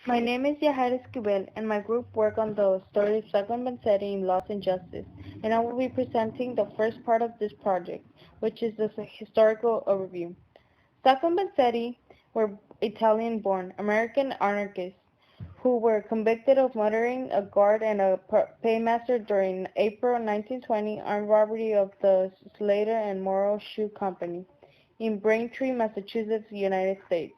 My name is Yahaira Esquivel, and my group work on the story of Saccos and Vanzetti in Loss and Justice, and I will be presenting the first part of this project, which is the historical overview. Sacco and Vanzetti were Italian-born American anarchists who were convicted of murdering a guard and a paymaster during April 1920 armed robbery of the Slater and Morrow Shoe Company in Braintree, Massachusetts, United States.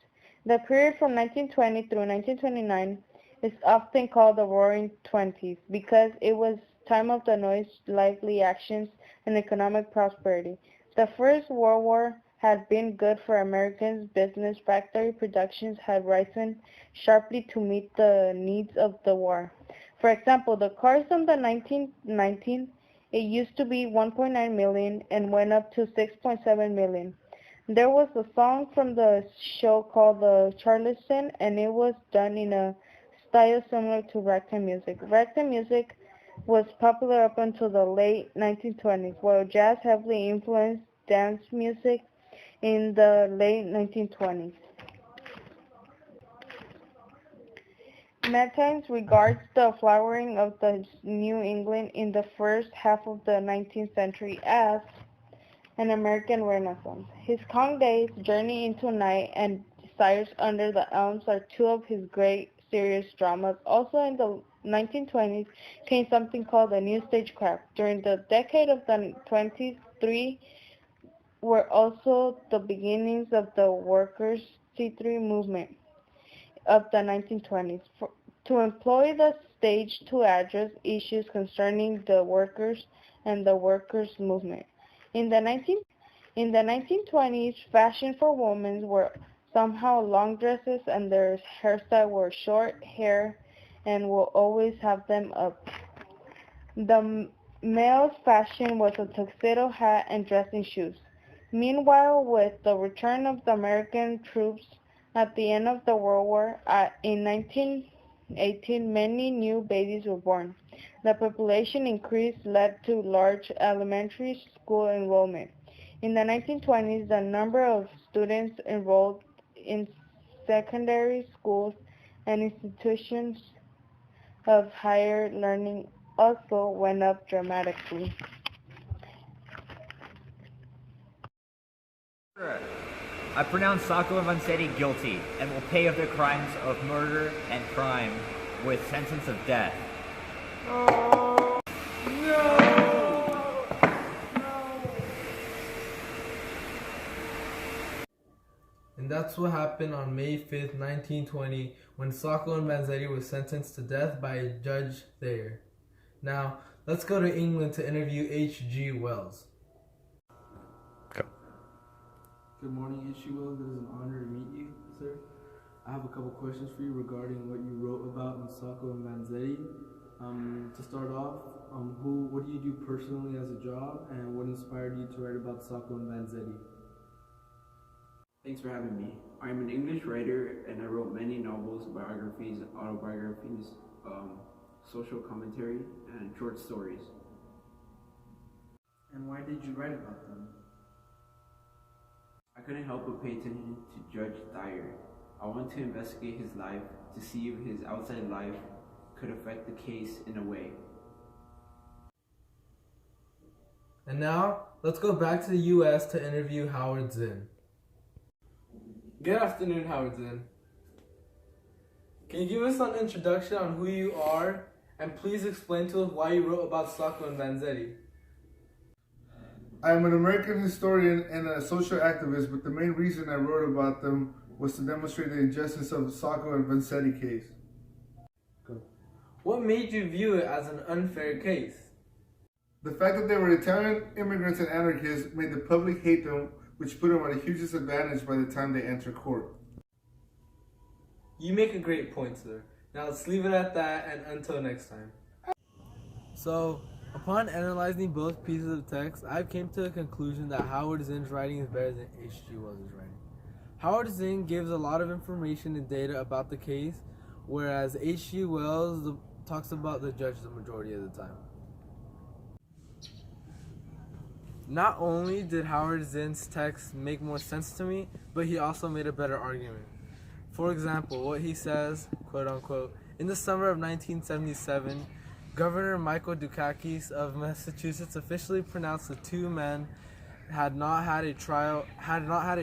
The period from 1920 through 1929 is often called the Roaring Twenties because it was time of the noise, lively actions, and economic prosperity. The First World War had been good for Americans. Business factory productions had risen sharply to meet the needs of the war. For example, the cars from the 1919 it used to be 1.9 million and went up to 6.7 million. There was a song from the show called The Charleston, and it was done in a style similar to ragtime music. Ragtime music was popular up until the late 1920s, while jazz heavily influenced dance music in the late 1920s. Matthews regards the flowering of the New England in the first half of the 19th century as an American Renaissance. His Kong Days, Journey into Night, and Desires Under the Elms are two of his great serious dramas. Also in the 1920s came something called the New Stagecraft. During the decade of the 20s, three were also the beginnings of the workers' C3 movement of the 1920s. To employ the stage to address issues concerning the workers and the workers' movement. In the 1920s, fashion for women were somehow long dresses and their hairstyle were short hair and will always have them up. The male's fashion was a tuxedo hat and dressing shoes. Meanwhile, with the return of the American troops at the end of the World War, in 1918, many new babies were born. The population increase led to large elementary school enrollment. In the 1920s, the number of students enrolled in secondary schools and institutions of higher learning also went up dramatically. I pronounce Sacco and Vanzetti guilty and will pay of their crimes of murder and crime with sentence of death. Oh, no! And that's what happened on May 5th, 1920, when Sacco and Vanzetti was sentenced to death by a judge there. Now, let's go to England to interview H.G. Wells. Good morning, H.G. Wells. It is an honor to meet you, sir. I have a couple questions for you regarding what you wrote about in Sacco and Vanzetti. To start off, what do you do personally as a job, and what inspired you to write about Sacco and Vanzetti? Thanks for having me. I'm an English writer and I wrote many novels, biographies, autobiographies, social commentary, and short stories. And why did you write about them? I couldn't help but pay attention to Judge Dyer. I wanted to investigate his life to see if his outside life could affect the case in a way. And now, let's go back to the U.S. to interview Howard Zinn. Good afternoon, Howard Zinn. Can you give us an introduction on who you are, and please explain to us why you wrote about Sacco and Vanzetti? I am an American historian and a social activist, but the main reason I wrote about them was to demonstrate the injustice of the Sacco and Vanzetti case. What made you view it as an unfair case? The fact that they were Italian immigrants and anarchists made the public hate them, which put them at a huge disadvantage by the time they enter court. You make a great point, sir. Now let's leave it at that, and until next time. So, upon analyzing both pieces of text, I've came to the conclusion that Howard Zinn's writing is better than H.G. Wells' writing. Howard Zinn gives a lot of information and data about the case, whereas H.G. Wells talks about the judge the majority of the time. Not only did Howard Zinn's text make more sense to me, but he also made a better argument. For example, what he says, quote unquote, in the summer of 1977, Governor Michael Dukakis of Massachusetts officially pronounced the two men had not had a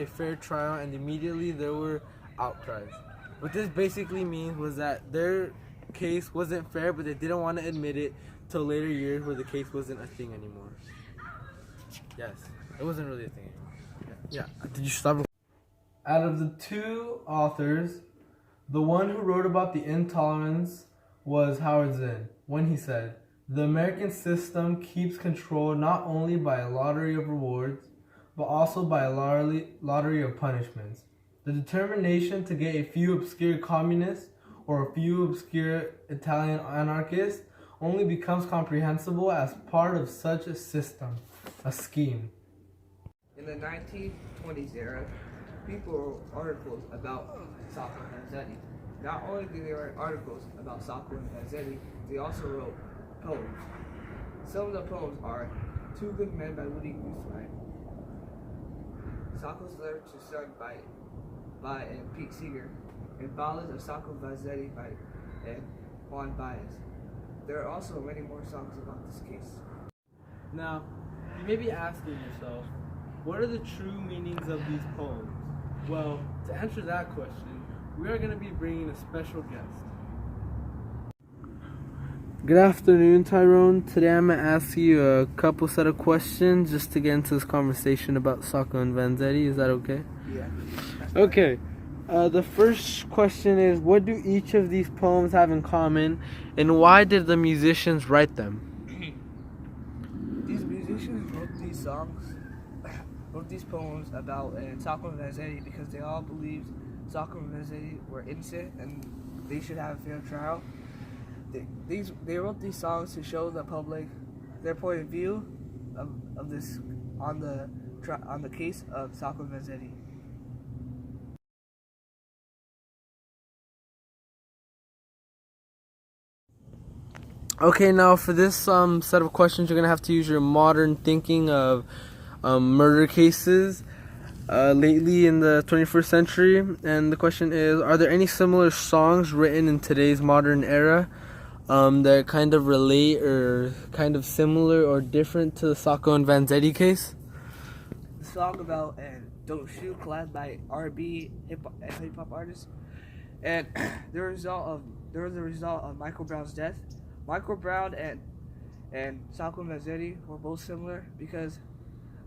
fair trial, and immediately there were outcries. What this basically means was that their case wasn't fair, but they didn't want to admit it till later years where the case wasn't a thing anymore. Yes, it wasn't really a thing anymore. Yeah. Did you stop? Out of the two authors, the one who wrote about the intolerance was Howard Zinn, when he said, "The American system keeps control not only by a lottery of rewards, but also by a lottery of punishments. The determination to get a few obscure communists or a few obscure Italian anarchists only becomes comprehensible as part of such a system, a scheme." In the 1920s era, people wrote articles about Sacco and Vanzetti. Not only did they write articles about Sacco and Vanzetti, they also wrote poems. Some of the poems are Two Good Men by Woody Guthrie, Sacco's Letter to Son by Pete Seeger, and Ballads of Sacco and Vanzetti by Juan Baez. There are also many more songs about this case. Now, you may be asking yourself, what are the true meanings of these poems? Well, to answer that question, we are going to be bringing a special guest. Good afternoon, Tyrone. Today I'm going to ask you a couple set of questions just to get into this conversation about Sacco and Vanzetti. Is that okay? Yeah. Okay. The first question is, what do each of these poems have in common, and why did the musicians write them? These musicians wrote these poems about Sacco and Vanzetti because they all believed Sacco and Vanzetti were innocent and they should have a fair trial. They wrote these songs to show the public their point of view of this on the case of Sacco and Vanzetti. Okay, now for this set of questions, you're going to have to use your modern thinking of murder cases lately in the 21st century. And the question is, are there any similar songs written in today's modern era that kind of relate or kind of similar or different to the Sacco and Vanzetti case? The song about Don't Shoot, collabed by R&B hip hop artists, and there was the result of Michael Brown's death. Michael Brown and Sacco and Vanzetti were both similar because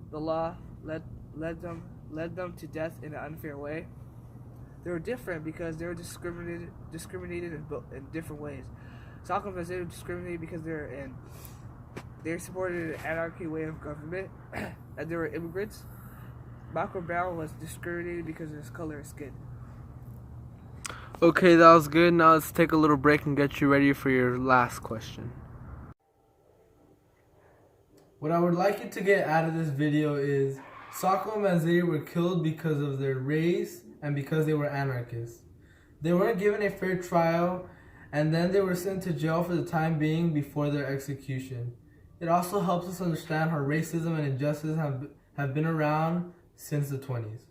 the law led them to death in an unfair way. They were different because they were discriminated in different ways. Sacco and Vanzetti were discriminated because they supported an anarchy way of government and they were immigrants. Michael Brown was discriminated because of his color of skin. Okay, that was good. Now let's take a little break and get you ready for your last question. What I would like you to get out of this video is Sacco and Vanzetti were killed because of their race and because they were anarchists. They weren't given a fair trial, and then they were sent to jail for the time being before their execution. It also helps us understand how racism and injustice have been around since the 20s.